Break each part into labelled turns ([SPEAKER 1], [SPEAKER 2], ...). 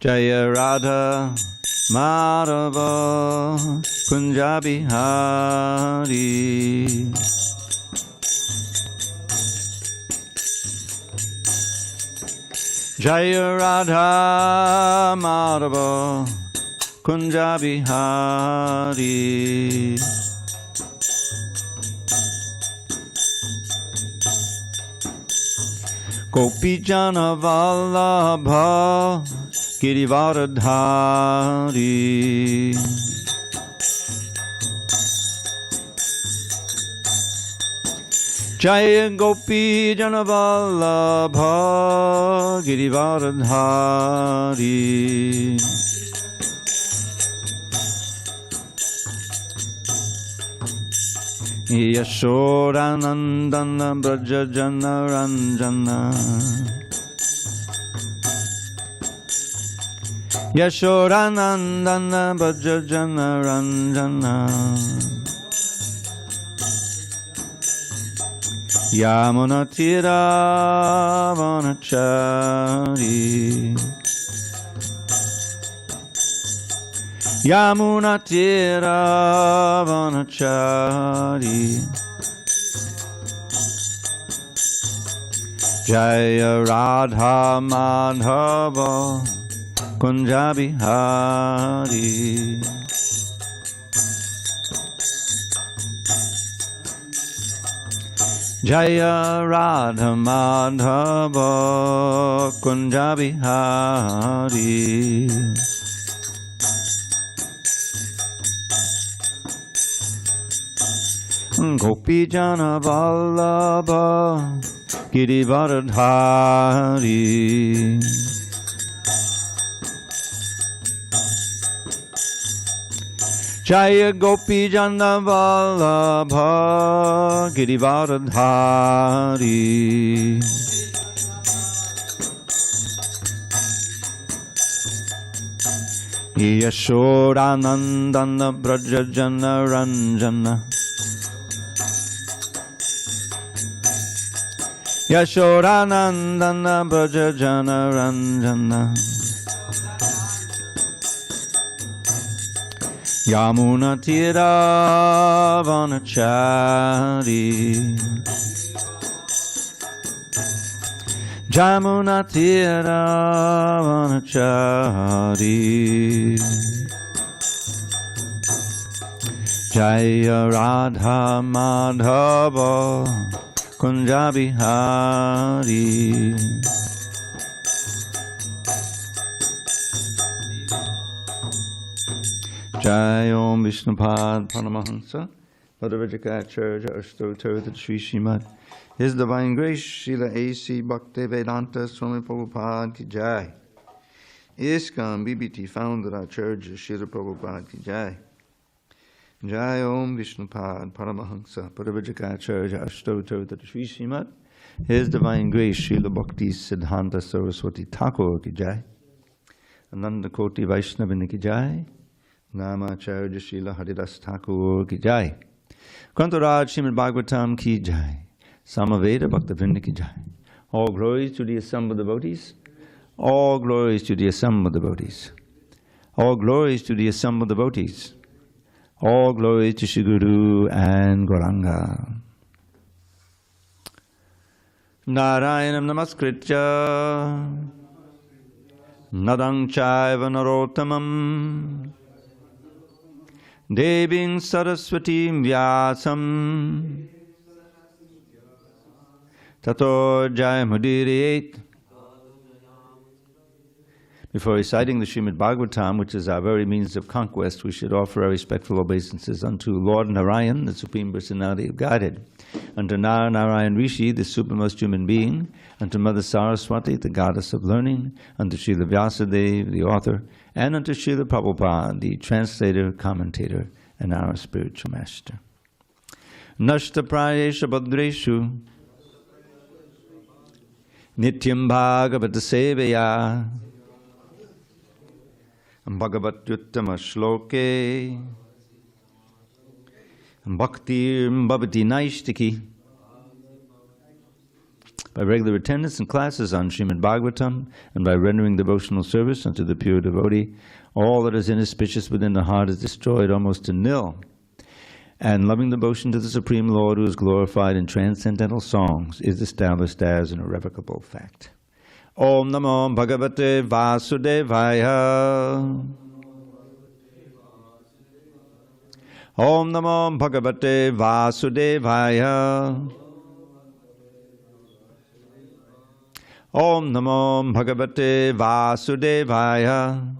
[SPEAKER 1] Jaya Radha Madhava Kunja Bihari. Jaya Radha Madhava Kunja Bihari. Gopi Jana Vallabha Girivardhari. Jaya Gopi Jana Vallabha Girivardhari. Yashodanandana Braja Jana Ranjana. Yashodanandana Braja Jana Ranjana. Yamuna Tira Vanachari. Yamuna Tira Vanachari. Jaya Radha Madhava Kunja Bihari. Jaya Radha Madhava Kunja Bihari. Gopi Jana Vallabha Girivardhari. Jaya Gopi Jana Vallabha Girivardhari. Yashodanandana Braja Jana Ranjana. Yashodanandana Braja Jana Ranjana. Yamuna Tira Vanachari. Jamuna Tira Vanachari. Jaya Radha Madhava Kunja Bihari. Jai Om Vishnupad Paramahansa Madhavajikacharya Ashtotar Sri Srimad His Divine Grace Srila A.C. Bhakti Vedanta Swami Prabhupada Ki Jai. ISKCON BBT Founder Acharya Srila Prabhupada Ki Jai. Jai Om Vishnupad Paramahansa Madhavajikacharya Ashtotar Sri Srimad His Divine Grace Srila Bhakti Siddhanta Saraswati Thakur Ki Jai. Ananda Koti Vaishnavini Ki Jai. Namacharya Srila Haridas Thakur Ki Jai. Kantaraj Srimad Bhagavatam Ki Jai. Samaveda Bhaktivinoda Ki Jai. All glories to the assembled devotees. All glories to the assembled devotees. All glories to the assembled devotees. All glories to Shri Guru and Gauranga. Narayanam Namaskritya Nadang Chaiva Narottamam Deving Saraswati Vyasam Tato Jayamudiriyet. Before reciting the Srimad Bhagavatam, which is our very means of conquest, we should offer our respectful obeisances unto Lord Narayan, the Supreme Personality of Godhead, unto Narayan Rishi, the supermost human being, unto Mother Saraswati, the goddess of learning, unto Srila Vyasadeva, the author, and unto Srila Prabhupada, the translator, commentator, and our spiritual master. Nashta Prayesha Bhadreshu Nityam Bhagavata Sevaya Bhagavatyuttama Shloke Bhakti Bhavati Naishtiki by regular attendance in classes on Srimad Bhagavatam, and by rendering devotional service unto the pure devotee, all that is inauspicious within the heart is destroyed almost to nil. And loving devotion to the Supreme Lord, who is glorified in transcendental songs, is established as an irrevocable fact. Om Namo Bhagavate Vasudevaya. Om Namo Bhagavate Vasudevaya. Om Namo Bhagavate Vasudevaya.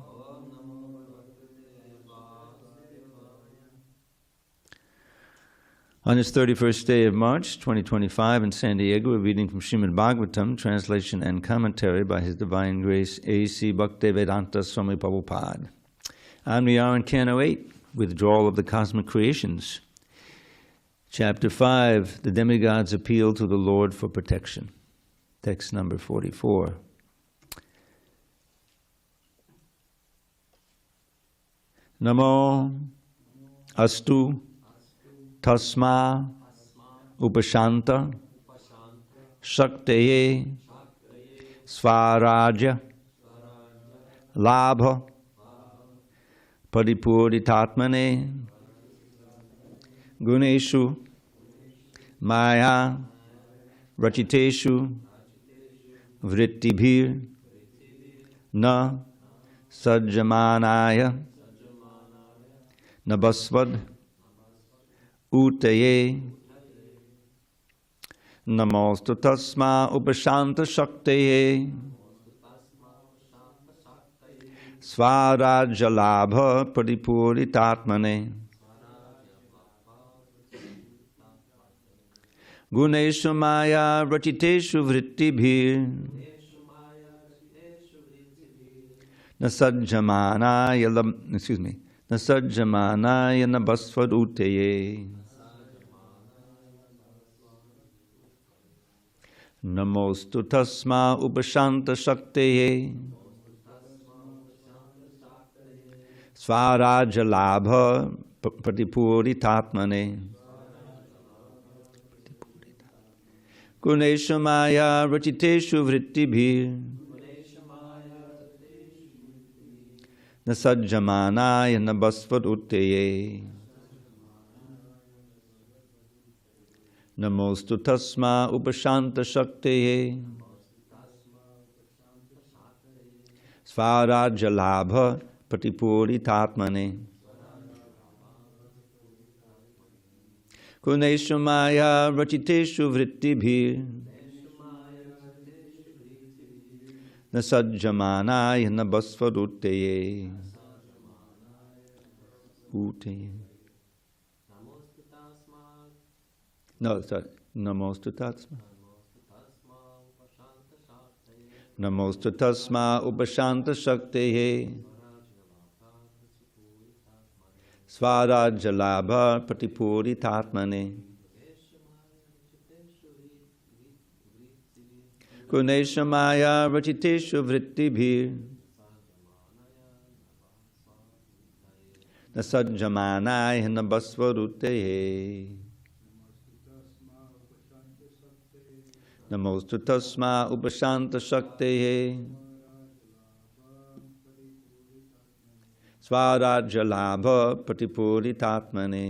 [SPEAKER 1] On this 31st day of March, 2025, in San Diego, we're reading from Srimad Bhagavatam, translation and commentary by His Divine Grace A.C. Bhaktivedanta Swami Prabhupada. And we are in Canto 8, Withdrawal of the Cosmic Creations. Chapter 5, The Demigods Appeal to the Lord for Protection. Text number 44. Namo Astu Tasma Upashanta Shakteye Svaraja Labha Paripuritatmane Guneshu Maya Rachiteshu Vrittibhir Na Sajjamanaya Nabasvad Utaye Namostu Tasma Upashanta Shakteye Svarajalabha Paripuritatmane Guneshu Maya Rachiteshu Vrittibhir Nasajjamanaya Nasajjamanaya Nabasvad Utaye Namostu Tasma Upashanta Shakteye Svarajalabha Paripuritatmane Guneshu Maya Rachiteshu Vrittibhir Nasajjamanaya Nabasvad Utaye Namostu Tasma Upashanta Shakteye Svarajalabha Paripuritatmane Guneshu Maya Rachiteshu Vrittibhir Nasajjamanaya Nabasvad Utaye No, sorry. Namostu Tasma. Namostu Tasma Upashanta Shakteye Svarajalabha Paripuritatmane Guneshu Maya Rachiteshu Vrittibhir Nasajjamanaya Nabasvad Utaye Namostu Tasma Upashanta Shakteye Svarajalabha Paripuritatmane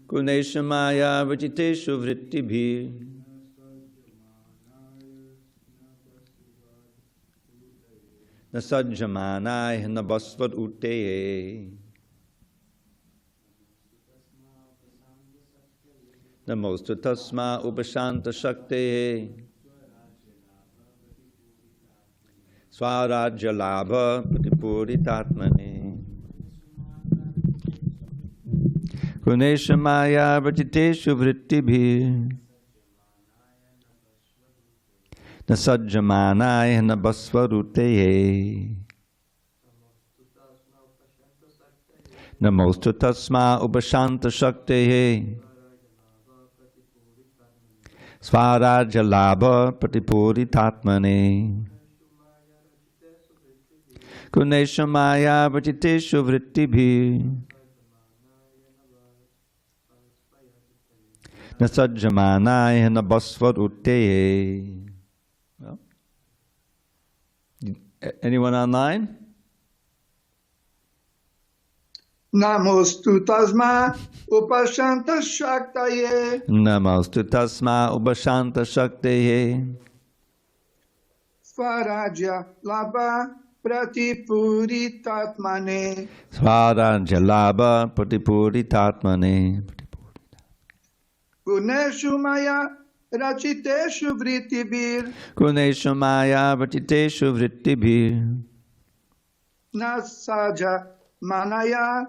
[SPEAKER 1] Guneshu Maya Rachiteshu Vrittibhir Nasajjamanaya Nabasvad Utaye Namostu Tasma Upashanta Shakteye Svarajalabha Paripuritatmane Guneshu Maya Rachiteshu Vrittibhir Nasajjamanaya Nabasvad Utaye Namostu Tasma Upashanta Shakteye Svarajalabha Paripuritatmane Guneshu Maya Nasajjamanaya nabasvarute. Well, anyone online?
[SPEAKER 2] Namostu tasma upashanta shaktaye.
[SPEAKER 1] Namostu tasma ubashanta shaktaye.
[SPEAKER 2] Svaraja labha pratipuritatmane.
[SPEAKER 1] Svaraja labha pratipuritatmane.
[SPEAKER 2] Guneshu maya rachiteshu vrittibir.
[SPEAKER 1] Guneshu maya rachiteshu vrittibir.
[SPEAKER 2] Nasaja manaya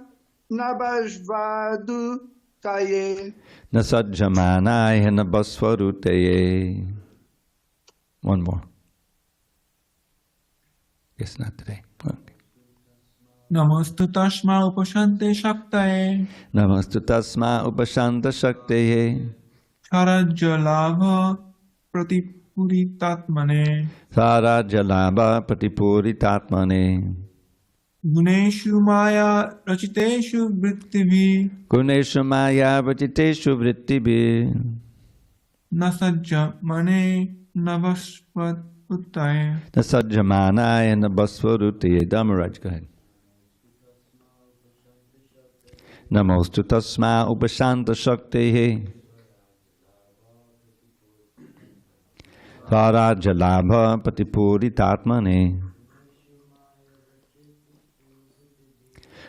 [SPEAKER 2] nabashvadu taye.
[SPEAKER 1] Nasajjamanaya nabasvarutaye. One more. Yes, not today. Okay.
[SPEAKER 3] Namastu tasma upashante shaktaye.
[SPEAKER 1] Namastu tasma upashanta shaktaye.
[SPEAKER 3] Sarajjalabha pratipuritatmane.
[SPEAKER 1] Sarajjalabha pratipuritatmane.
[SPEAKER 3] Guneshu maya rachiteshu vrittibhi.
[SPEAKER 1] Guneshu maya rachiteshu vrittibhi.
[SPEAKER 3] Nasajja mane navasvat uttaye.
[SPEAKER 1] Nasajjamanaya nabasvarutaye. Dhammaraj, go ahead. Namostu tasma upashanta shaktaye. Sarajjalabha pratipuritatmane.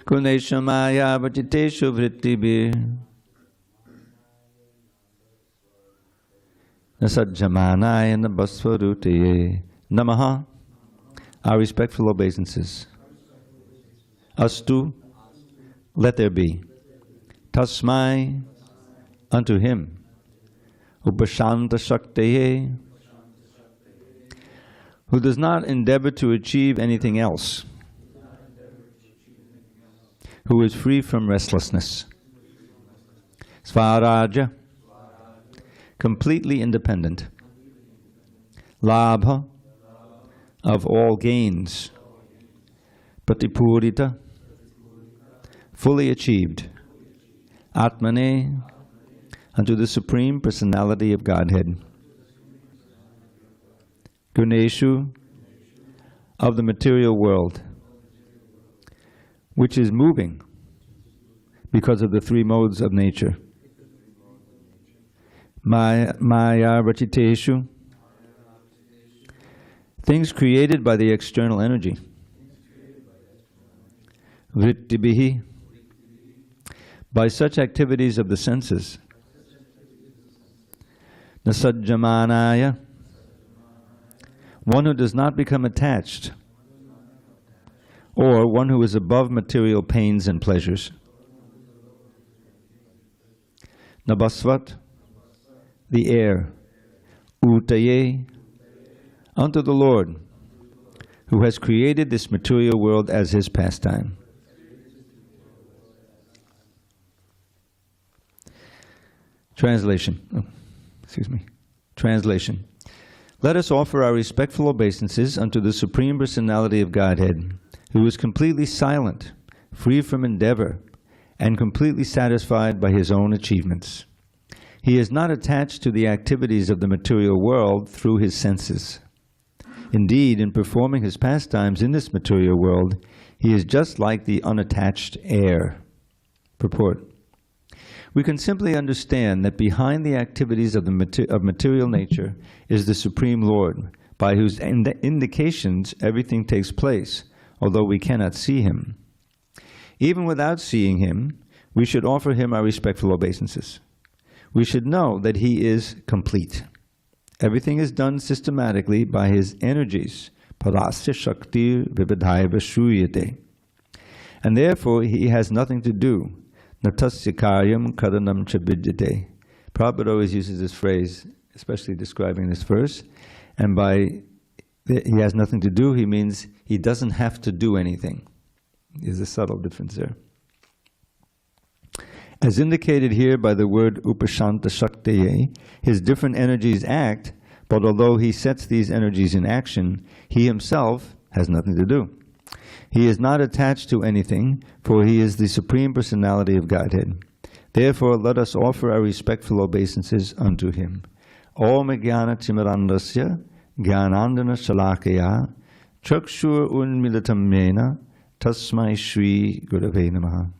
[SPEAKER 1] Guneshu maya rachiteshu vrittibhi. Nasajjamanaya nabasvarutaye. Namaha, our respectful obeisances. Astu, let there be. Tasmai, unto him. Upashanta shaktaye, who does not endeavor to achieve anything else, who is free from restlessness. Svaraja, completely independent. Labha, of all gains. Pratipurita, fully achieved. Atmane, unto the Supreme Personality of Godhead. Guneshu, of the material world, which is moving because of the three modes of nature. Maya rachiteshu, things created by the external energy. Vrittibhihi, by such activities of the senses. Nasajjamanaya, one who does not become attached, or one who is above material pains and pleasures. Nabasvat, the air. Utaye, unto the Lord, who has created this material world as his pastime. Translation. Translation. Let us offer our respectful obeisances unto the Supreme Personality of Godhead, who is completely silent, free from endeavor, and completely satisfied by his own achievements. He is not attached to the activities of the material world through his senses. Indeed, in performing his pastimes in this material world, he is just like the unattached air. Purport. We can simply understand that behind the activities of material nature is the Supreme Lord, by whose indications everything takes place, although we cannot see him. Even without seeing him, we should offer him our respectful obeisances. We should know that he is complete. Everything is done systematically by his energies, parasya shakti vividhaiva shruyate. And therefore he has nothing to do. Natasya karyam karanam cha vidyate. Prabhupada always uses this phrase, especially describing this verse, and by he has nothing to do, he means he doesn't have to do anything. There's a subtle difference there. As indicated here by the word upashanta shaktaye, his different energies act, but although he sets these energies in action, he himself has nothing to do. He is not attached to anything, for he is the Supreme Personality of Godhead. Therefore, let us offer our respectful obeisances unto him. Om Jnana Timirandasya Jnanandana Shalakaya Chakshur Unmilitam Yena Tasmai Shri Gurave Namaha.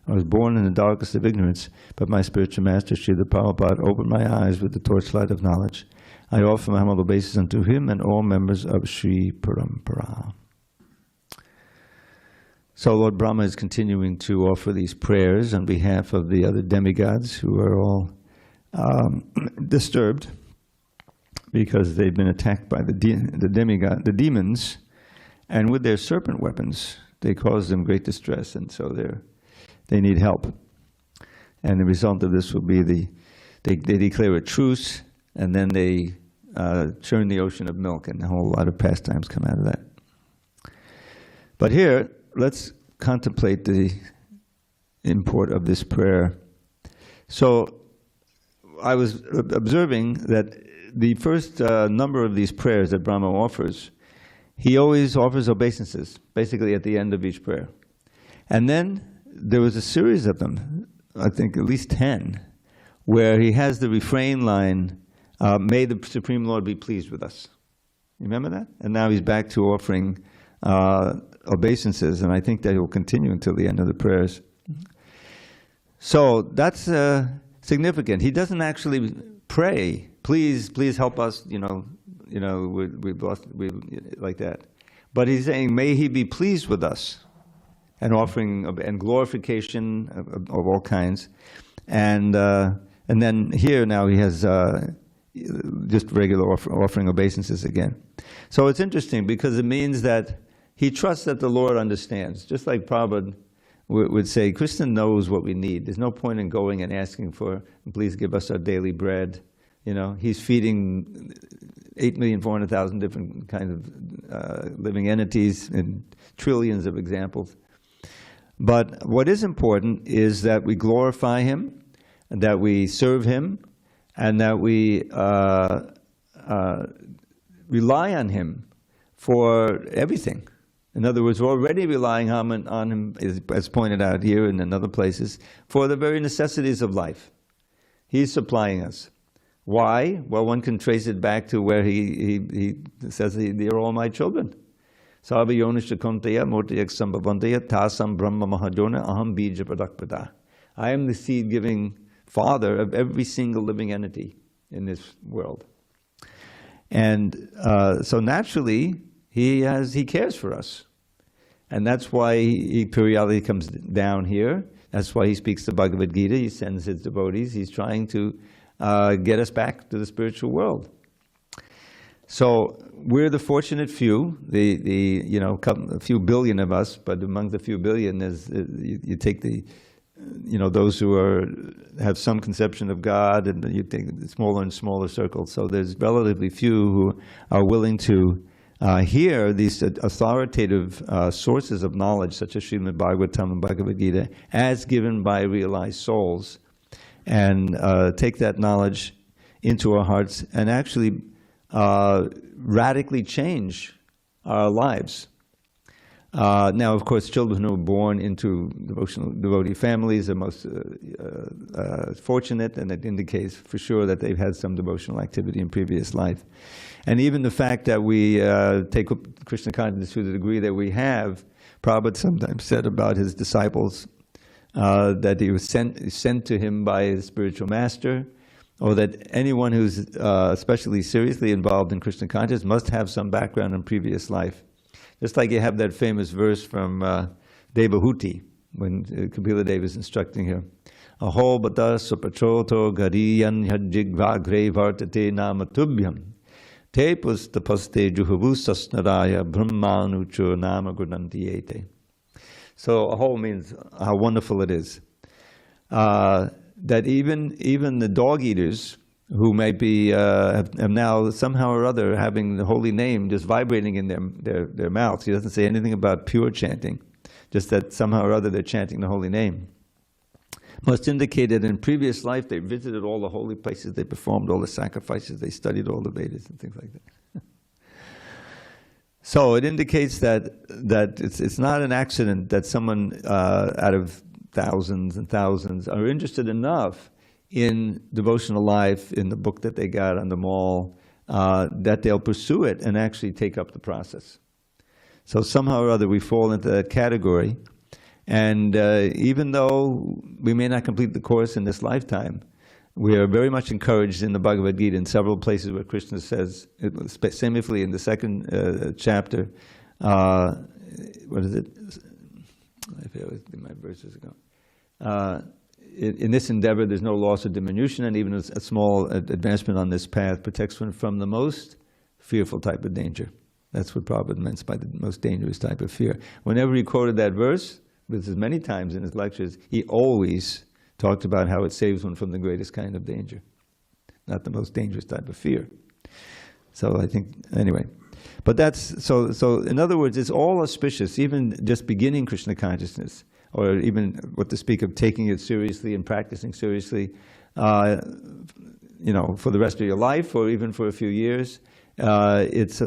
[SPEAKER 1] I was born in the darkest of ignorance, but my spiritual master, Srila Prabhupada, opened my eyes with the torchlight of knowledge. I offer my humble obeisances unto him and all members of Sri Parampara. So Lord Brahma is continuing to offer these prayers on behalf of the other demigods who are all disturbed because they've been attacked by the demons, and with their serpent weapons, they cause them great distress, and so they need help. And the result of this will be they declare a truce, and then they churn the ocean of milk, and a whole lot of pastimes come out of that. But here, let's contemplate the import of this prayer. So I was observing that the first number of these prayers that Brahma offers, he always offers obeisances, basically at the end of each prayer. And then there was a series of them, I think at least 10, where he has the refrain line, may the Supreme Lord be pleased with us. You remember that? And now he's back to offering obeisances, and I think that will continue until the end of the prayers. So that's significant. He doesn't actually pray, please help us, we've lost, like that. But he's saying, may he be pleased with us, and offering and glorification of all kinds. And then here now he has just regular offering obeisances again. So it's interesting because it means that he trusts that the Lord understands. Just like Prabhupada would say, Krishna knows what we need. There's no point in going and asking for, please give us our daily bread. He's feeding 8,400,000 different kinds of living entities and trillions of examples. But what is important is that we glorify him, and that we serve him, and that we rely on him for everything. In other words, we're already relying on him, as pointed out here and in other places, for the very necessities of life. He's supplying us. Why? Well, one can trace it back to where he says, they're all my children. Sarva yonisha konteya mortiyak sambhavanteya tasam brahma mahajona aham bija pradakpada. I am the seed-giving father of every single living entity in this world. And so naturally, he cares for us. And that's why he periodically comes down here. That's why he speaks the Bhagavad Gita. He sends his devotees. He's trying to get us back to the spiritual world. So we're the fortunate few, a few billion of us, but among the few billion, you take those who have some conception of God, and you take smaller and smaller circles. So there's relatively few who are willing to hear these authoritative sources of knowledge, such as Srimad Bhagavatam and Bhagavad Gita, as given by realized souls, and take that knowledge into our hearts and actually radically change our lives. Now, of course, children who are born into devotee families are most fortunate, and it indicates for sure that they've had some devotional activity in previous life. And even the fact that we take Krishna consciousness to the degree that we have, Prabhupada sometimes said about his disciples that he was sent to him by his spiritual master, or that anyone who's especially seriously involved in Krishna consciousness must have some background in previous life. Just like you have that famous verse from Devahuti, when Kapila Deva is instructing her. Aho bata supachoto gariyan yajigvagre vartate namatubhyam te pustapaste juhavu sasnaraya brahmanucho nama gurnantiyete. So aho means how wonderful it is. That even the dog eaters who might be have now somehow or other having the holy name just vibrating in their mouths. He doesn't say anything about pure chanting, just that somehow or other they're chanting the holy name. Must indicate that in previous life they visited all the holy places, they performed all the sacrifices, they studied all the Vedas and things like that. So it indicates that it's not an accident that someone out of thousands and thousands, are interested enough in devotional life, in the book that they got on the mall, that they'll pursue it and actually take up the process. So somehow or other we fall into that category, and even though we may not complete the course in this lifetime, we are very much encouraged in the Bhagavad Gita in several places where Krishna says, specifically in the second chapter, what is it? I forget what my verses ago. In this endeavor, there's no loss or diminution, and even a small advancement on this path protects one from the most fearful type of danger. That's what Prabhupada meant by the most dangerous type of fear. Whenever he quoted that verse, this is many times in his lectures, he always talked about how it saves one from the greatest kind of danger, not the most dangerous type of fear. So I think, anyway. But that's, so in other words, it's all auspicious, even just beginning Krishna consciousness, or even what to speak of taking it seriously and practicing seriously, for the rest of your life, or even for a few years. It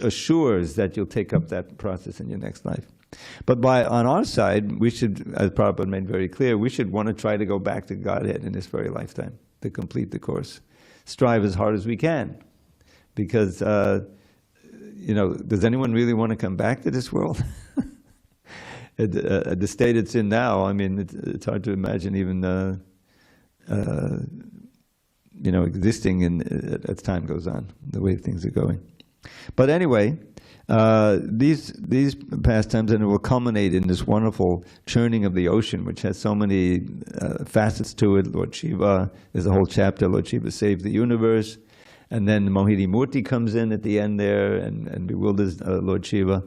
[SPEAKER 1] assures that you'll take up that process in your next life. But on our side, we should, as Prabhupada made very clear, we should want to try to go back to Godhead in this very lifetime, to complete the course. Strive as hard as we can. Because, does anyone really want to come back to this world? At the state it's in now, I mean, it's hard to imagine even, existing as time goes on, the way things are going. But anyway, these pastimes, and it will culminate in this wonderful churning of the ocean, which has so many facets to it. Lord Shiva, there's a whole chapter, Lord Shiva saved the universe, and then Mohini Murti comes in at the end there and bewilders Lord Shiva.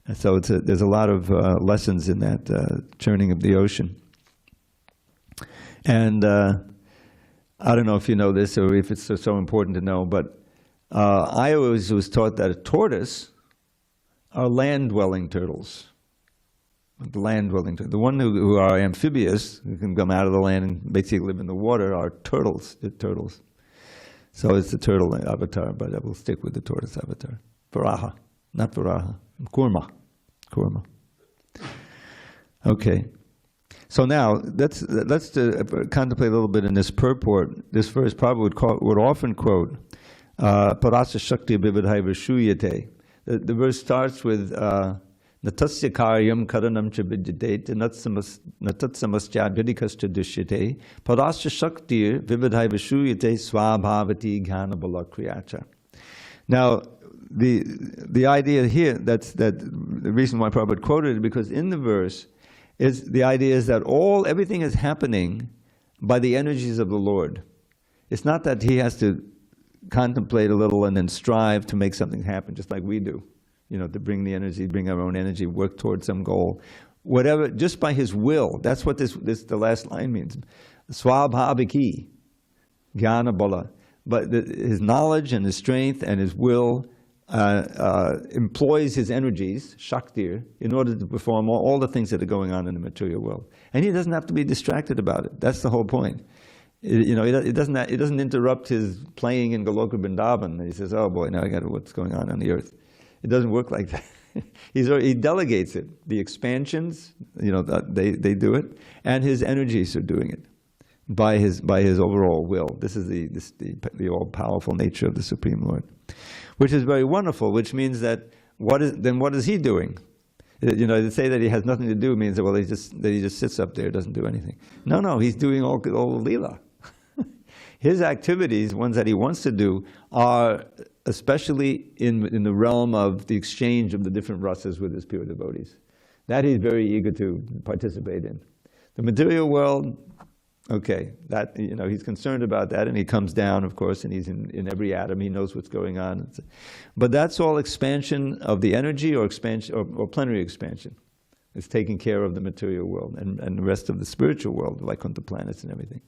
[SPEAKER 1] And so there's a lot of lessons in that churning of the ocean. And I don't know if you know this or if it's so important to know, but I always was taught that a tortoise are land-dwelling turtles. The land-dwelling turtles. The one who are amphibious, who can come out of the land and basically live in the water, are turtles. They're turtles. So it's the turtle avatar, but I will stick with the tortoise avatar. Varaha, not Varaha. Kurma. Okay. So now let's contemplate a little bit in this purport. This verse Prabhupada would often quote, Parasa Shakti Vividhai Vishuyate. The verse starts with Natasya Karyam Karanam Cha Vidyate Natatsamasya Vidikas Dushyate Parasa Shakti Vividhai Vishuyate Swabhavati Ghanabala Kriyacha. Now, the idea here, that the reason why Prabhupada quoted it, because in the verse, is the idea is that everything is happening by the energies of the Lord. It's not that he has to contemplate a little and then strive to make something happen, just like we do, to bring the energy, bring our own energy, work towards some goal. Whatever, just by his will. That's what the last line means. Swabhaviki, jnana bala. But his knowledge and his strength and his will employs his energies, shaktir, in order to perform all the things that are going on in the material world. And he doesn't have to be distracted about it. That's the whole point. It doesn't interrupt his playing in Goloka Vrindavan. He says, oh boy, now I got what's going on the earth. It doesn't work like that. He delegates it. The expansions, they do it, and his energies are doing it by his overall will. This is the all-powerful nature of the Supreme Lord, which is very wonderful. Which means that what is he doing? To say that he has nothing to do means that he just sits up there, doesn't do anything. No, he's doing all Leela. His activities, ones that he wants to do, are especially in the realm of the exchange of the different rasas with his pure devotees. That he's very eager to participate in. The material world, okay, that he's concerned about that, and he comes down, of course, and he's in every atom. He knows what's going on. But that's all expansion of the energy, or expansion, or plenary expansion. It's taking care of the material world and the rest of the spiritual world, like on the planets and everything.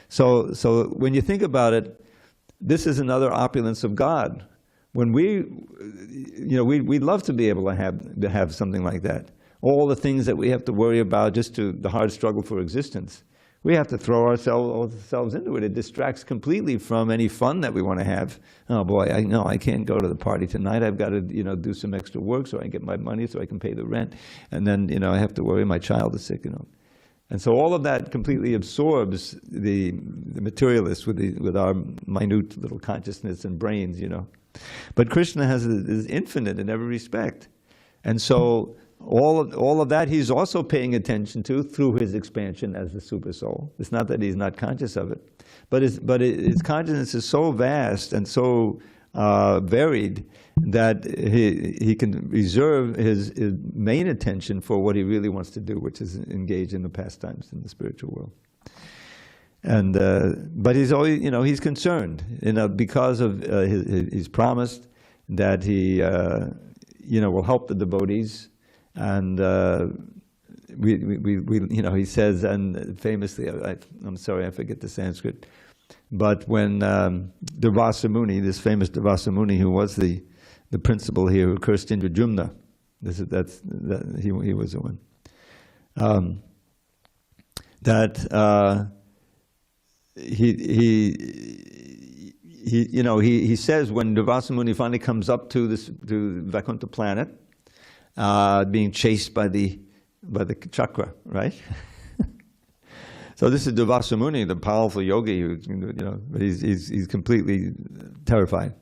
[SPEAKER 1] So when you think about it, this is another opulence of God. When we'd love to be able to have something like that. All the things that we have to worry about, just the hard struggle for existence. We have to throw ourselves into it. It distracts completely from any fun that we want to have. Oh boy, I can't go to the party tonight. I've got to, do some extra work so I can get my money so I can pay the rent. And then, I have to worry my child is sick, And so all of that completely absorbs the materialist with our minute little consciousness and brains, But Krishna is infinite in every respect. And so all of that he's also paying attention to through his expansion as the super soul. It's not that he's not conscious of it, but his consciousness is so vast and so varied that he can reserve his main attention for what he really wants to do, which is engage in the pastimes in the spiritual world. And but he's always, he's concerned, because of he's promised that he, will help the devotees. And he says, and famously, I'm sorry, I forget the Sanskrit, but when Dravida Muni, this famous Dravida Muni, who was the principal here, who cursed Indrajumna, he was the one. He says when Dravida Muni finally comes up to Vaikuntha planet, being chased by the chakra, right? So this is Dravida Muni, the powerful yogi, who, but he's completely terrified.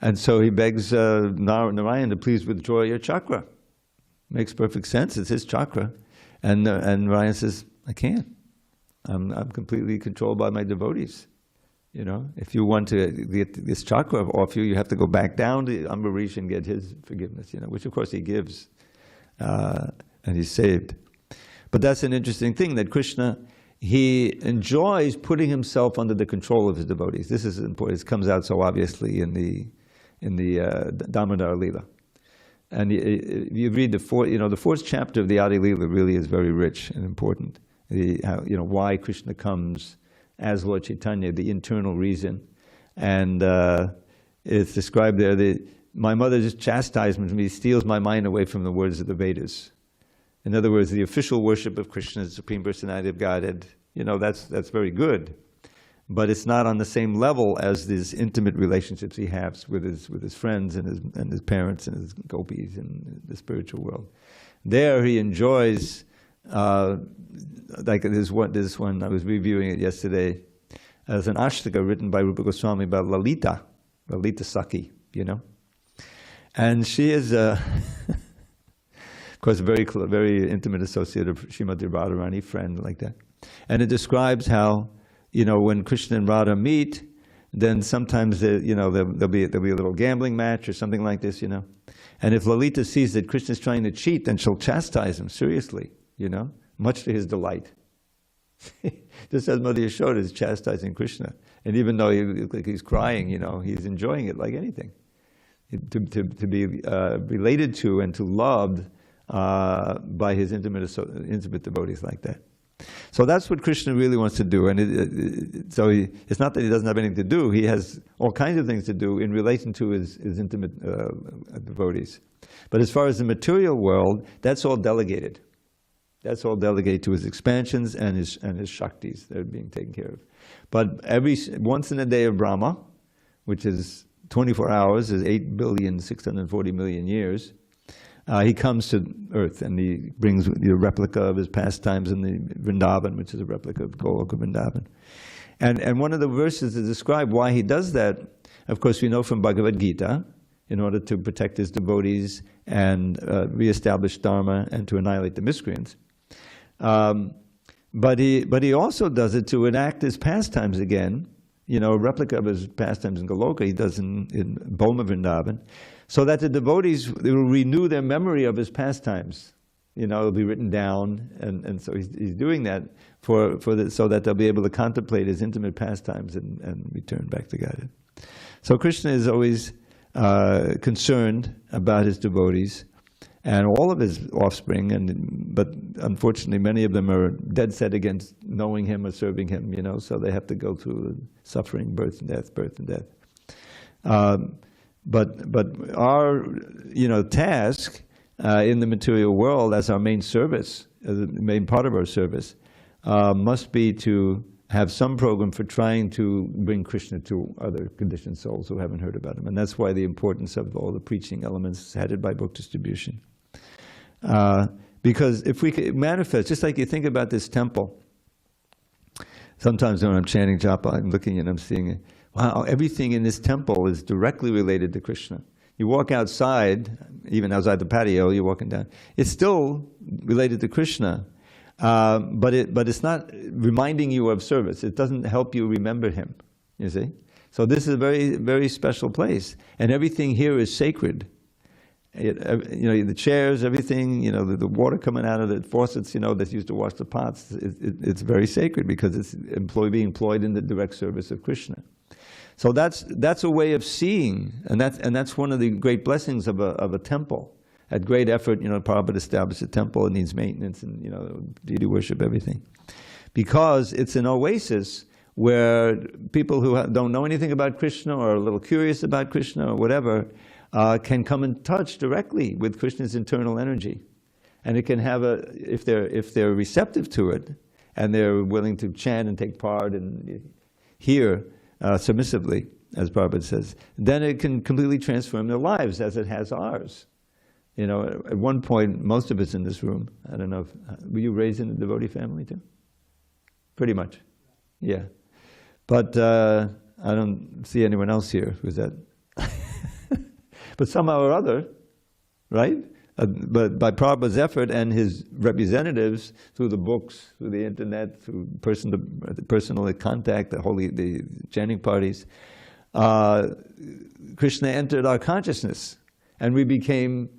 [SPEAKER 1] And so he begs Narayan to please withdraw your chakra. Makes perfect sense. It's his chakra, and Narayan says, "I can't. I'm completely controlled by my devotees. If you want to get this chakra off you, you have to go back down to Ambarish and get his forgiveness, which of course he gives, and he's saved. But that's an interesting thing, that Krishna, he enjoys putting himself under the control of his devotees. This is important. It comes out so obviously in the Damodar Leela. And you read the fourth chapter of the Adi Leela really is very rich and important. Why Krishna comes as Lord Chaitanya, the internal reason. And it's described there that my mother just chastises me, steals my mind away from the words of the Vedas. In other words, the official worship of Krishna, the Supreme Personality of Godhead, that's very good. But it's not on the same level as these intimate relationships he has with his friends and his parents and his gopis in the spiritual world. There he enjoys, like this one, I was reviewing it yesterday, as an ashtaka written by Rupa Goswami about Lalita Sakhi, And she is, of course, a very intimate associate of Srimati Radharani, friend like that. And it describes how, when Krishna and Radha meet, then sometimes there'll be a little gambling match or something like this, And if Lalita sees that Krishna's trying to cheat, then she'll chastise him seriously, much to his delight. Just as Mother Yashoda is chastising Krishna. And even though he's crying, he's enjoying it like anything. To be related to and to loved by his intimate devotees like that. So that's what Krishna really wants to do. And it's not that he doesn't have anything to do. He has all kinds of things to do in relation to his intimate devotees. But as far as the material world, that's all delegated. That's all delegated to his expansions and his shaktis that are being taken care of. But once in a day of Brahma, which is 24 hours, is 8,640,000,000 years, he comes to earth and he brings the replica of his pastimes in the Vrindavan, which is a replica of Goloka Vrindavan. And one of the verses that describe why he does that, of course, we know from Bhagavad Gita, in order to protect his devotees and reestablish Dharma and to annihilate the miscreants. But he also does it to enact his pastimes again, a replica of his pastimes in Goloka he does in Bhoma Vrindavan, so that the devotees will renew their memory of his pastimes. It'll be written down, and so he's doing that so that they'll be able to contemplate his intimate pastimes and return back to Godhead. So Krishna is always concerned about his devotees and all of his offspring, but unfortunately many of them are dead set against knowing him or serving him, so they have to go through suffering, birth and death. But our task in the material world as our main service, as the main part of our service, must be to have some program for trying to bring Krishna to other conditioned souls who haven't heard about him. And that's why the importance of all the preaching elements headed by book distribution. Because if we could manifest, just like you think about this temple, sometimes when I'm chanting japa, I'm looking and I'm seeing, wow, everything in this temple is directly related to Krishna. You walk outside, even outside the patio, you're walking down, it's still related to Krishna. But it's not reminding you of service. It doesn't help you remember him, you see? So this is a very, very special place. And everything here is sacred. The chairs, everything, the water coming out of the faucets, that's used to wash the pots, it's very sacred because it's being employed in the direct service of Krishna. So that's a way of seeing, and that's one of the great blessings of a temple. At great effort, Prabhupada established a temple. It needs maintenance and, deity worship, everything. Because it's an oasis where people who don't know anything about Krishna or are a little curious about Krishna or whatever can come in touch directly with Krishna's internal energy. And it can have if they're receptive to it and they're willing to chant and take part and hear submissively, as Prabhupada says, then it can completely transform their lives as it has ours. At one point, most of us in this room, I don't know, were you raised in a devotee family too? Pretty much, yeah. But I don't see anyone else here who's that. But somehow or other, right? But by Prabhupada's effort and his representatives through the books, through the internet, through personal contact, the chanting parties, Krishna entered our consciousness, and we became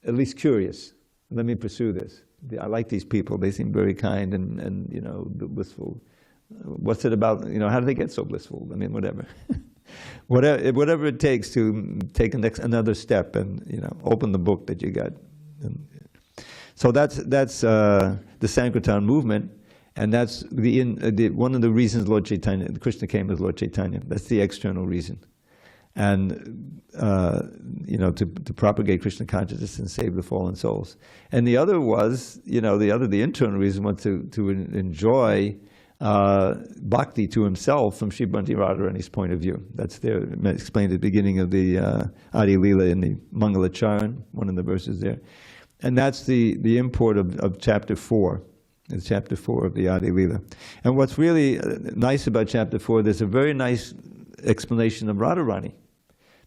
[SPEAKER 1] at least curious. Let me pursue this. I like these people. They seem very kind and blissful. What's it about? How do they get so blissful? I mean, whatever. whatever it takes to take another step and open the book that you got. So that's the Sankirtan movement, and that's one of the reasons Lord Chaitanya, Krishna came as Lord Chaitanya. That's the external reason. And to propagate Krishna consciousness and save the fallen souls. And the other was, the internal reason was to enjoy bhakti to himself from Srimati Radharani's point of view. That's there, explained at the beginning of the Adi Leela in the Mangala Charan, one of the verses there. And that's the import of chapter 4. It's chapter 4 of the Adi Leela. And what's really nice about chapter 4, there's a very nice explanation of Radharani,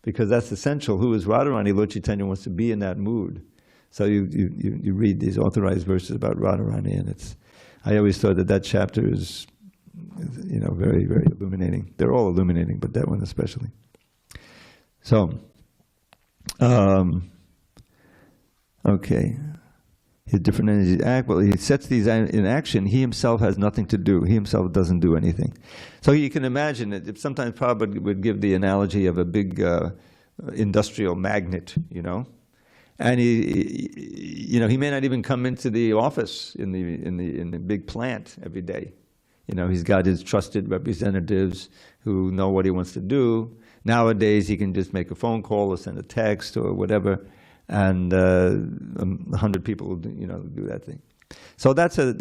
[SPEAKER 1] because that's essential. Who is Radharani? Lord Chaitanya wants to be in that mood. So you read these authorized verses about Radharani, and I always thought that chapter is very, very illuminating. They're all illuminating, but that one especially. So, okay. His different energies act. Well, he sets these in action. He himself has nothing to do. He himself doesn't do anything. So you can imagine that if sometimes Prabhupada would give the analogy of a big industrial magnet, and he may not even come into the office in the big plant every day. He's got his trusted representatives who know what he wants to do. Nowadays, he can just make a phone call or send a text or whatever, and 100 people will do that thing. So that's a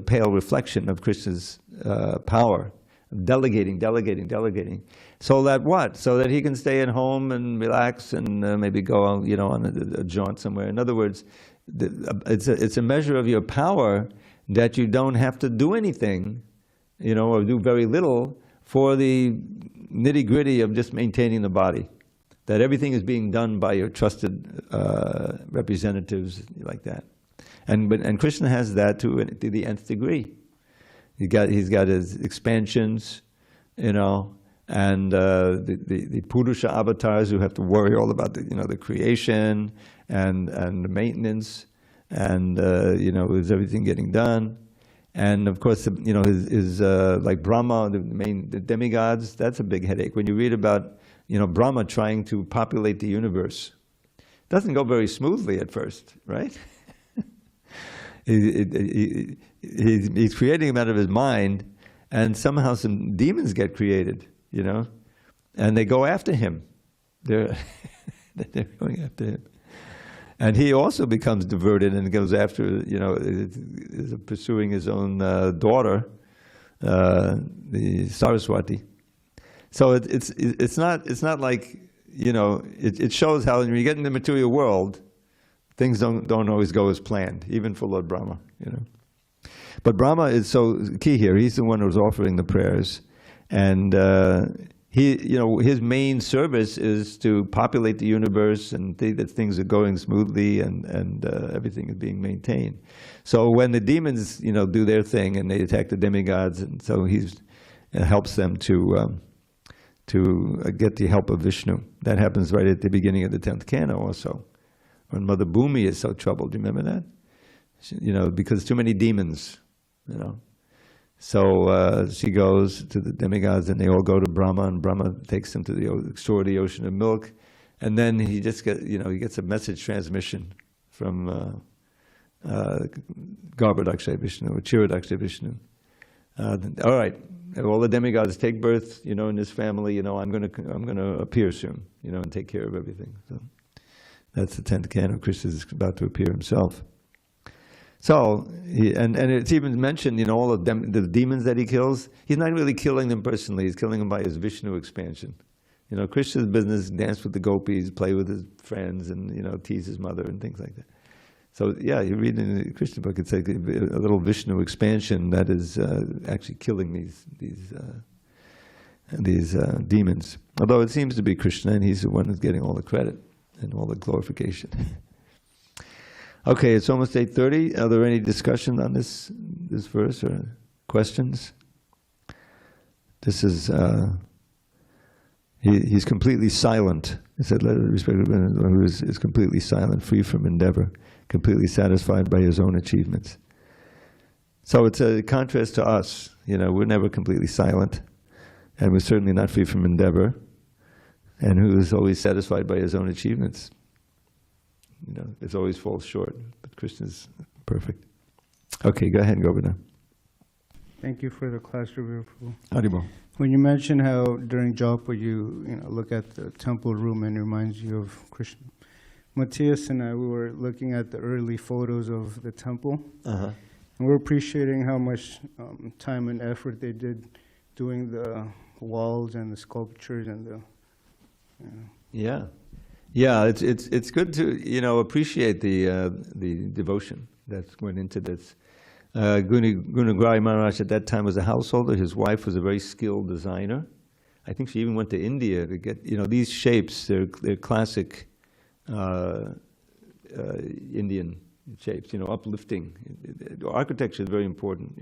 [SPEAKER 1] pale reflection of Krishna's power, delegating. So that what? So that he can stay at home and relax and maybe go on a jaunt somewhere. In other words, it's a measure of your power that you don't have to do anything, or do very little for the nitty-gritty of just maintaining the body. That everything is being done by your trusted representatives like that. And Krishna has that to the nth degree. He's got his expansions, and the Purusha avatars who have to worry all about the creation and the maintenance, and is everything getting done? And of course, his like Brahma, the demigods. That's a big headache when you read about Brahma trying to populate the universe. It doesn't go very smoothly at first, right? He's creating them out of his mind, and somehow some demons get created, and they go after him. They're going after him. And he also becomes diverted and goes after, is pursuing his own daughter, the Saraswati. So it's not like, it shows how when you get in the material world, things don't always go as planned, even for Lord Brahma, But Brahma is so key here. He's the one who's offering the prayers, and his main service is to populate the universe and think that things are going smoothly and everything is being maintained. So when the demons, do their thing and they attack the demigods, and so he helps them to get the help of Vishnu. That happens right at the beginning of the 10th canto also, when Mother Bhumi is so troubled. Do you remember that? Because too many demons, So she goes to the demigods, and they all go to Brahma, and Brahma takes them to the shore of the ocean of milk, and then he just gets a message transmission from Garbhodakshay Vishnu or Chirodakshay Vishnu. All right, all the demigods take birth, in this family. I'm going to appear soon, and take care of everything. So that's the 10th canto. Krishna is about to appear himself. So, and it's even mentioned, all of them, the demons that he kills, he's not really killing them personally, he's killing them by his Vishnu expansion. Krishna's business, dance with the gopis, play with his friends, and, tease his mother and things like that. So, yeah, you read in the Krishna book, it's like a little Vishnu expansion that is actually killing these demons. Although it seems to be Krishna, and he's the one who's getting all the credit and all the glorification. Okay, it's almost 8:30. Are there any discussion on this verse or questions? This is, he's completely silent. He said, let it respect who is completely silent, free from endeavor, completely satisfied by his own achievements. So it's a contrast to us. We're never completely silent, and we're certainly not free from endeavor, and who is always satisfied by his own achievements. It always falls short, but Krishna's perfect. Okay, go ahead, Govardhan.
[SPEAKER 4] Thank you for the class review.
[SPEAKER 1] Haribol.
[SPEAKER 4] When you mentioned how during japa you look at the temple room and it reminds you of Krishna, Matthias and I, we were looking at the early photos of the temple, and we're appreciating how much time and effort they did doing the walls and the sculptures and the.
[SPEAKER 1] Yeah, it's good to appreciate the devotion that went into this. Gunagari Maharaj at that time was a householder. His wife was a very skilled designer. I think she even went to India to get these shapes. They're classic Indian shapes. Uplifting. Architecture is very important.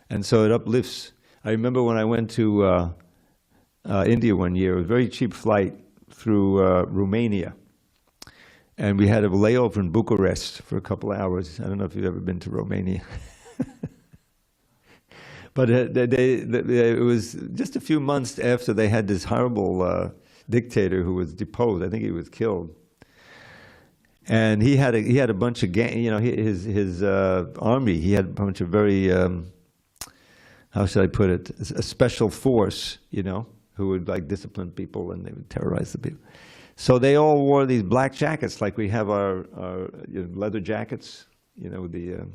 [SPEAKER 1] And so it uplifts. I remember when I went to India one year. It was a very cheap flight through Romania. And we had a layover in Bucharest for a couple of hours. I don't know if you've ever been to Romania. But it was just a few months after they had this horrible dictator who was deposed. I think he was killed. And he had a bunch of his army. He had a bunch of very how should I put it? A special force, who would discipline people and they would terrorize the people. So they all wore these black jackets, like we have our leather jackets, the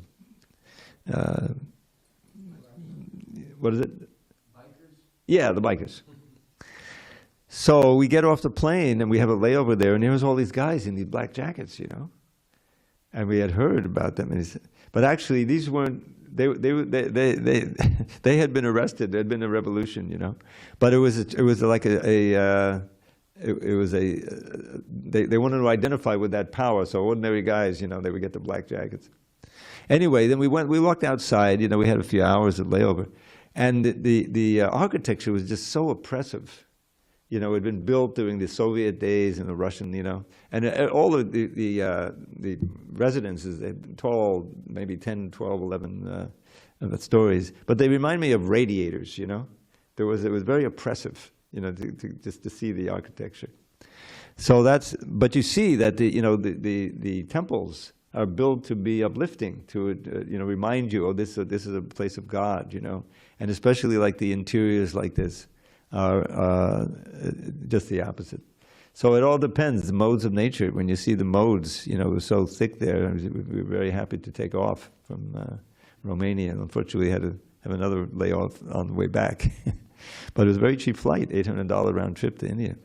[SPEAKER 1] what is it? Bikers? Yeah, the bikers. So we get off the plane and we have a layover there, and there was all these guys in these black jackets, and we had heard about them. But actually, these weren't. They had been arrested. There had been a revolution, But it was like they wanted to identify with that power. So ordinary guys, they would get the black jackets. Anyway, then we walked outside. We had a few hours of layover, and the architecture was just so oppressive. It had been built during the Soviet days and the Russian, and all of the residences, they're tall, maybe 10, 12, 11 stories, but they remind me of radiators, It was very oppressive, just to see the architecture. So but you see that the temples are built to be uplifting, to remind you, this is a place of God, and especially like the interiors like this are just the opposite. So it all depends, the modes of nature. When you see the modes, it was so thick there, we were very happy to take off from Romania. And unfortunately, we had to have another layoff on the way back. But it was a very cheap flight, $800 round trip to India.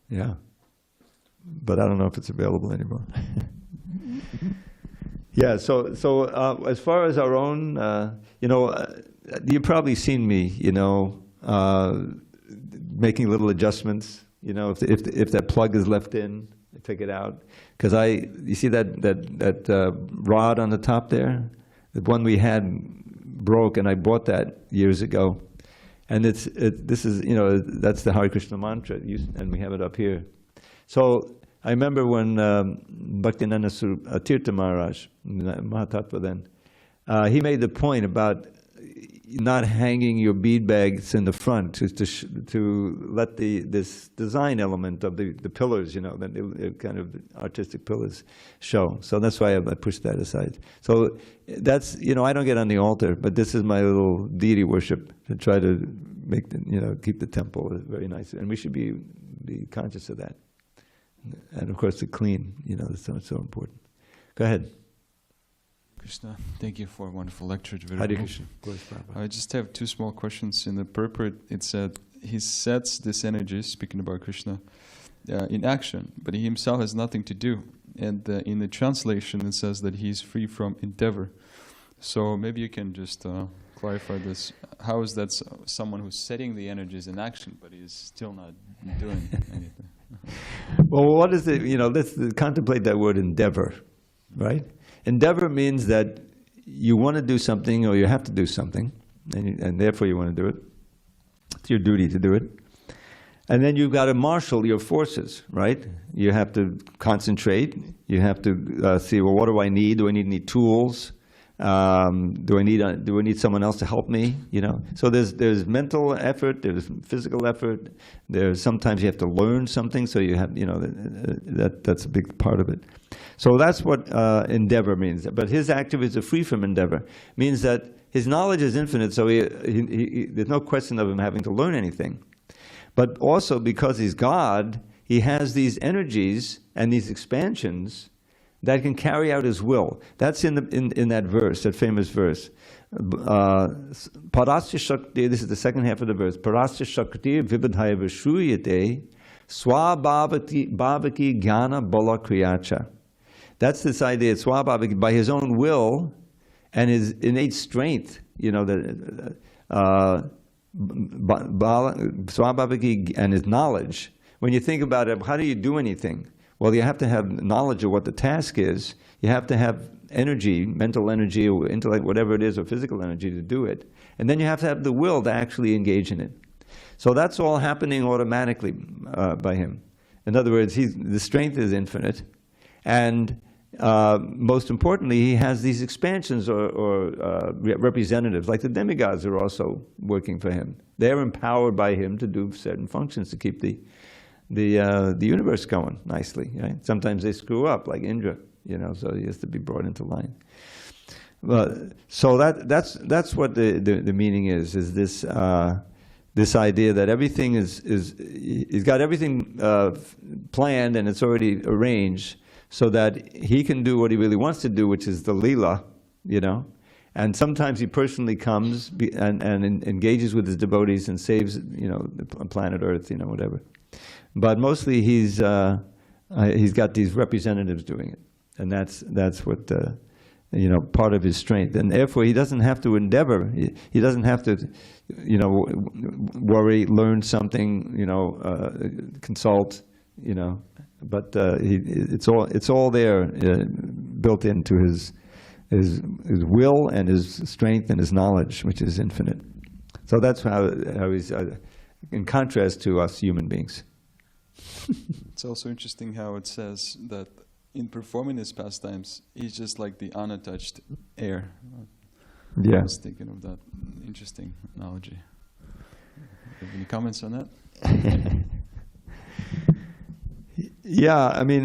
[SPEAKER 1] Yeah. But I don't know if it's available anymore. Yeah, so as far as our own, you've probably seen me, making little adjustments. If that plug is left in, I take it out. Because you see that rod on the top there? The one we had broke, and I bought that years ago. And this is, that's the Hare Krishna mantra, and we have it up here. So I remember when Bhaktinanda Tirtha Maharaj, Mahatattva then, he made the point about not hanging your bead bags in the front to let this design element of the pillars, the kind of artistic pillars show. So that's why I pushed that aside. So that's, I don't get on the altar, but this is my little deity worship to try to make keep the temple very nice. And we should be conscious of that. And of course, the clean, that's so important. Go ahead.
[SPEAKER 5] Krishna, thank you for a wonderful lecture.
[SPEAKER 1] Hare Krishna.
[SPEAKER 5] I just have two small questions. In the purport, it said, he sets this energy, speaking about Krishna, in action, but he himself has nothing to do. And in the translation, it says that he's free from endeavor. So maybe you can just clarify this. How is that someone who's setting the energies in action, but he's still not doing anything?
[SPEAKER 1] Well, what is it? Let's contemplate that word endeavor, right? Endeavor means that you want to do something or you have to do something, and therefore you want to do it. It's your duty to do it. And then you've got to marshal your forces, right? You have to concentrate. You have to see, well, what do I need? Do I need any tools? Do I need someone else to help me? So there's mental effort, there's physical effort. There's sometimes you have to learn something, so you have that's a big part of it. So that's what endeavor means. But his activities are free from endeavor. Means that his knowledge is infinite, so there's no question of him having to learn anything. But also because he's God, he has these energies and these expansions that can carry out his will. That's in that verse, that famous verse. Parasya Shakti, this is the second half of the verse. Parasya Shakti vibadhaya vishruyate swabhavaki jnana bala kriyacha. That's this idea, swabhavaki, by his own will and his innate strength, swabhavaki and his knowledge. When you think about it, how do you do anything? Well, you have to have knowledge of what the task is. You have to have energy, mental energy, or intellect, whatever it is, or physical energy to do it. And then you have to have the will to actually engage in it. So that's all happening automatically by him. In other words, the strength is infinite. And most importantly, he has these expansions or representatives, like the demigods are also working for him. They're empowered by him to do certain functions to keep the universe going nicely, right? Sometimes they screw up, like Indra, so he has to be brought into line. So that's what the meaning is this this idea that everything he's got everything planned and it's already arranged so that he can do what he really wants to do, which is the Leela, And sometimes he personally comes and engages with his devotees and saves, the planet Earth, whatever. But mostly he's got these representatives doing it, and that's what part of his strength. And therefore, he doesn't have to endeavor. He doesn't have to, worry, learn something, consult, But it's all there, built into his will and his strength and his knowledge, which is infinite. So that's how he's in contrast to us human beings.
[SPEAKER 5] It's also interesting how it says that in performing his pastimes, he's just like the unattached air.
[SPEAKER 1] Yeah.
[SPEAKER 5] I was thinking of that interesting analogy. Have any comments on that?
[SPEAKER 1] Yeah, I mean,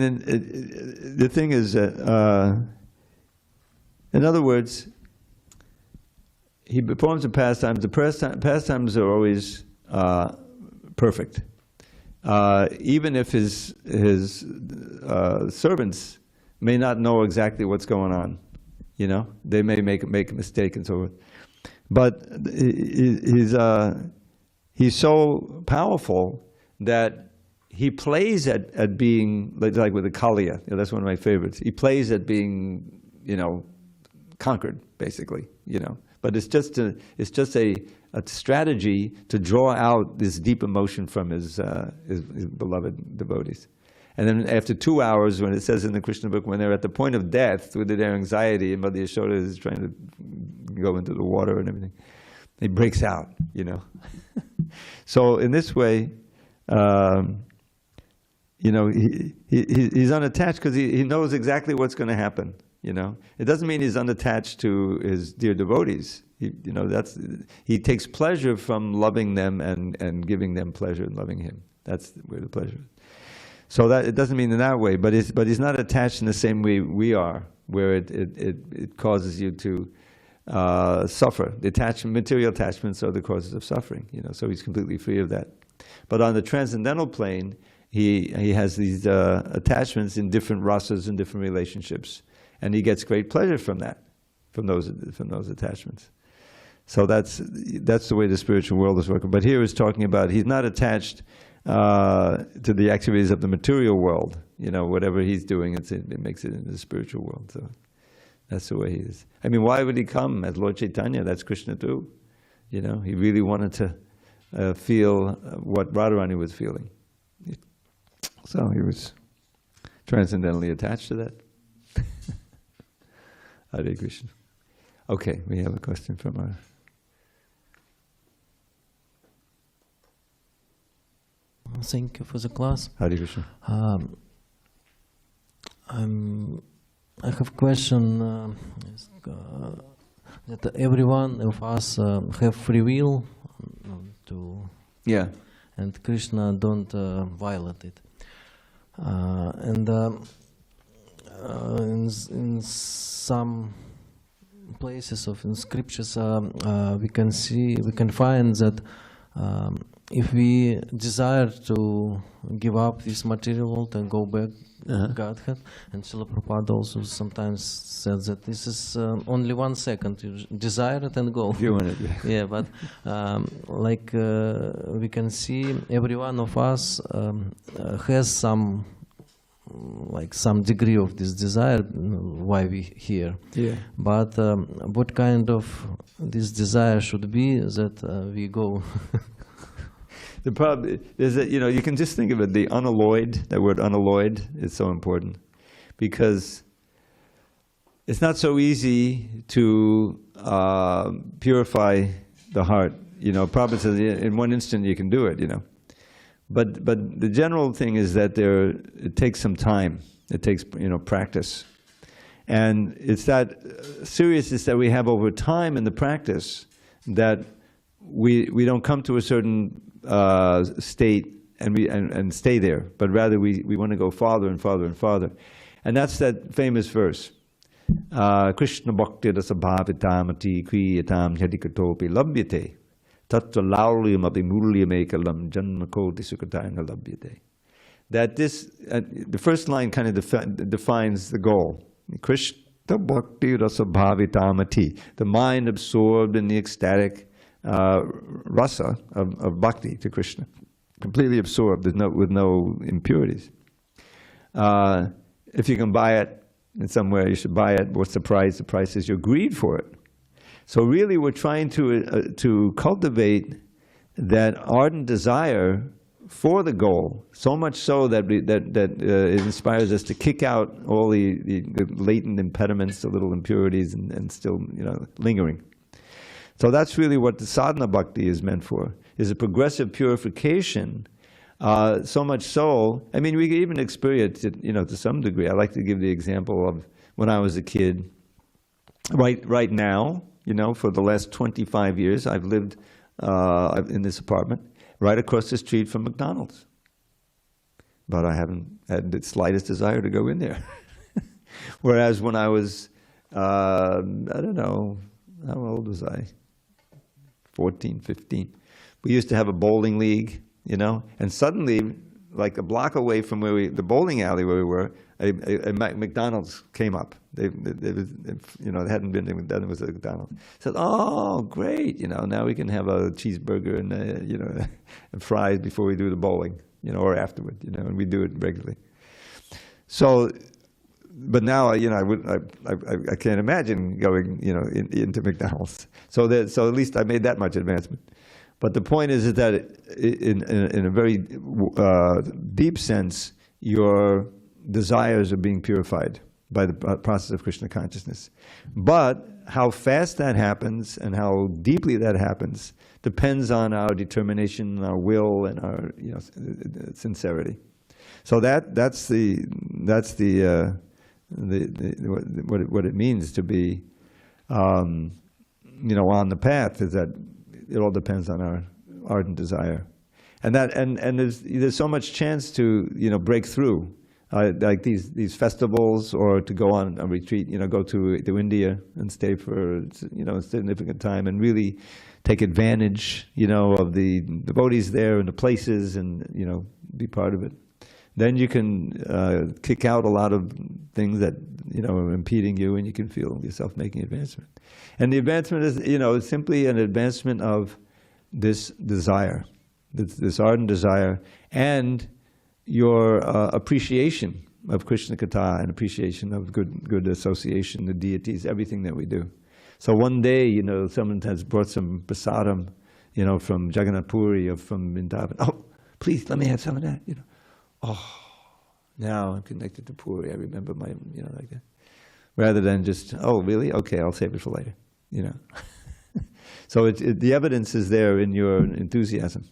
[SPEAKER 1] the thing is that, in other words, he performs the pastimes. The pastimes are always perfect. even if his servants may not know exactly what's going on, you know, they may make a mistake and so forth. But he's so powerful that he plays at being like with the Kaliya. You know, that's one of my favorites. He plays at being, you know, conquered, basically. You know, but it's just a strategy to draw out this deep emotion from his beloved devotees. And then after 2 hours, when it says in the Krishna book, when they're at the point of death with their anxiety, and Mother Yashoda is trying to go into the water and everything, he breaks out, you know. So in this way, you know, he's unattached because he knows exactly what's going to happen, you know. It doesn't mean he's unattached to his dear devotees. You know, he takes pleasure from loving them and giving them pleasure and loving him. That's where the pleasure is. So that it doesn't mean in that way, but he's not attached in the same way we are, where it causes you to suffer. The material attachments are the causes of suffering, you know. So he's completely free of that. But on the transcendental plane, he has these attachments in different rasas and different relationships, and he gets great pleasure from that, from those attachments. So that's the way the spiritual world is working. But here it's talking about he's not attached to the activities of the material world. You know, whatever he's doing, it makes it into the spiritual world. So that's the way he is. I mean, why would he come as Lord Chaitanya? That's Krishna too. You know, he really wanted to feel what Radharani was feeling. So he was transcendentally attached to that. Hare Krishna. Okay, we have a question from our...
[SPEAKER 6] Thank you for the class.
[SPEAKER 1] Hare Krishna.
[SPEAKER 6] I have a question that every one of us have free will to,
[SPEAKER 1] Yeah.
[SPEAKER 6] and Krishna don't violate it. In some places in scriptures we can find that if we desire to give up this material world and go back to Godhead, and Srila Prabhupada also sometimes said that this is only 1 second, you desire it and go.
[SPEAKER 1] If you want it,
[SPEAKER 6] Yeah, but we can see every one of us has some degree of this desire why we here.
[SPEAKER 1] Yeah.
[SPEAKER 6] But what kind of this desire should be that we go?
[SPEAKER 1] The problem is that, you know, you can just think of it, the unalloyed, that word unalloyed is so important, because it's not so easy to purify the heart. You know, Prabhupada says in 1 instant you can do it, you know. But the general thing is that it takes some time. It takes, you know, practice. And it's that seriousness that we have over time in the practice that we don't come to a certain state and stay there, but rather we want to go farther and farther and farther. And that's that famous verse. Krishna Bhakti Dasa Bhavitamati Kriyatam Yadikatopi Labhyate Tatra Lauryam Abimulyam Ekalam Janma Koti Sukatanga Labhyate. That this, the first line kind of defines the goal. Krishna Bhakti Rasa Bhavitamati, the mind absorbed in the ecstatic rasa of bhakti to Krishna, completely absorbed, with no impurities. If you can buy it in somewhere, you should buy it. What's the price? The price is your greed for it. So really, we're trying to cultivate that ardent desire for the goal, so much so that it inspires us to kick out all the latent impediments, the little impurities, and still, you know, lingering. So that's really what the sadhana bhakti is meant for, is a progressive purification, so much so, I mean, we can even experience it, you know, to some degree. I like to give the example of when I was a kid. Right now, you know, for the last 25 years, I've lived in this apartment right across the street from McDonald's. But I haven't had the slightest desire to go in there. Whereas when I was, I don't know, how old was I? 14, 15. We used to have a bowling league, you know, and suddenly like a block away from the bowling alley where we were, a McDonald's came up. They it hadn't been done. It was a McDonald's. Said, "Oh, great! Now we can have a cheeseburger and and fries before we do the bowling, or afterward, and we do it regularly." So, but now I can't imagine going into McDonald's. So at least I made that much advancement. But the point is that in a very deep sense, your desires are being purified by the process of Krishna consciousness. But how fast that happens and how deeply that happens depends on our determination, our will, and our sincerity. So that's what it means to be on the path, is that it all depends on our ardent desire, and there's so much chance to break through, like these festivals, or to go on a retreat, go to India and stay for a significant time and really take advantage of the devotees there and the places, and be part of it. Then you can kick out a lot of things that are impeding you, and you can feel yourself making advancement. And the advancement is simply an advancement of this desire, this ardent desire, and your appreciation of Krishna Katha and appreciation of good association, the deities, everything that we do. So one day, someone has brought some prasadam, from Jagannath Puri or from Vrindavan. Oh, please let me have some of that. Oh, now I'm connected to Puri. I remember my, like that. Rather than just, oh, really? Okay, I'll save it for later. So the evidence is there in your enthusiasm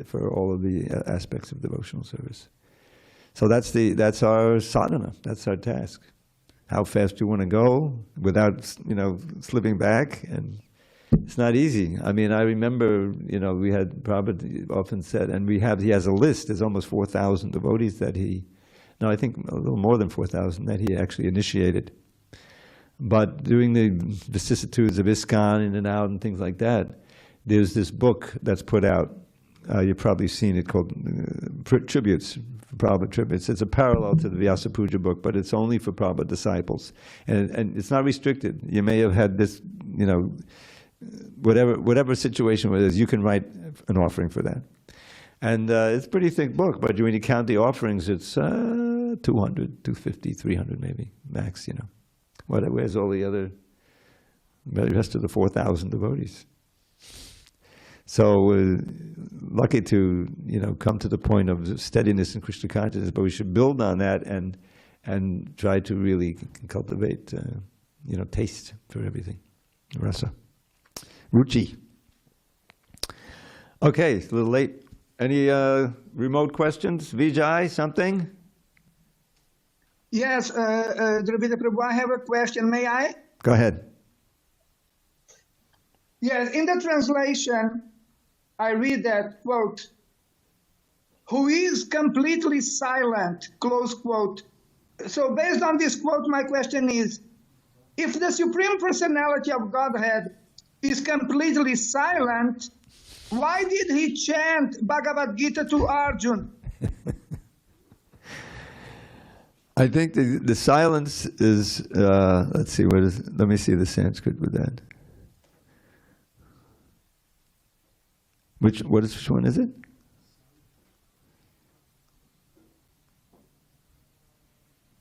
[SPEAKER 1] for all of the aspects of devotional service. So that's our sadhana. That's our task. How fast you want to go without, slipping back, and it's not easy. I mean, I remember, we had Prabhupada often said, and he has a list. There's almost 4,000 devotees that I think a little more than 4,000 that he actually initiated. But during the vicissitudes of ISKCON, in and out, and things like that, there's this book that's put out. You've probably seen it, called Tributes, Prabhupada Tributes. It's a parallel to the Vyasa Puja book, but it's only for Prabhupada disciples. And it's not restricted. You may have had this, whatever situation it is, you can write an offering for that. And it's a pretty thick book, but when you count the offerings, it's 200, 250, 300 maybe, max, Where's all the rest of the 4,000 devotees? So lucky to, come to the point of steadiness in Krishna consciousness, but we should build on that and try to really cultivate, taste for everything, rasa. Ruchi. Okay, it's a little late. Any remote questions? Vijay, something?
[SPEAKER 2] Yes, Dravida Prabhu, I have a question. May I?
[SPEAKER 1] Go ahead.
[SPEAKER 2] Yes, in the translation, I read that, quote, "who is completely silent," close quote. So based on this quote, my question is, if the Supreme Personality of Godhead is completely silent, why did he chant Bhagavad Gita to Arjuna?
[SPEAKER 1] I think the silence is, let's see, let me see the Sanskrit with that. Which one is it?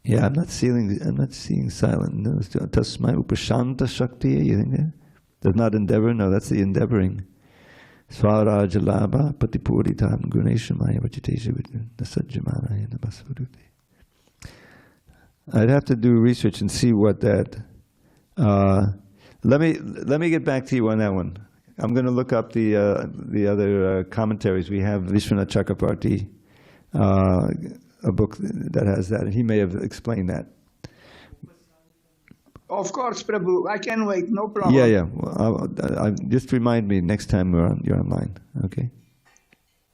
[SPEAKER 1] Yeah, I'm not seeing silent. No, Tasmai Upashanta Shakti, you think that? Does not endeavor? No, that's the endeavoring. Swaraja Labha Patipuritam Guneshamaya Vachitesha Nasajamana Nabasvarute. I'd have to do research and see what that. Let me get back to you on that one. I'm going to look up the other commentaries. We have Vishwanath Chakrabarti, a book that has that, and he may have explained that.
[SPEAKER 2] Of course, Prabhu. I can wait. No problem.
[SPEAKER 1] Yeah. Well, just remind me next time you're online. Okay.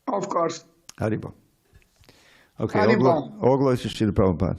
[SPEAKER 2] Of course.
[SPEAKER 1] Haribol. Okay.
[SPEAKER 2] Haribol.
[SPEAKER 1] All glories to Srila Prabhupada.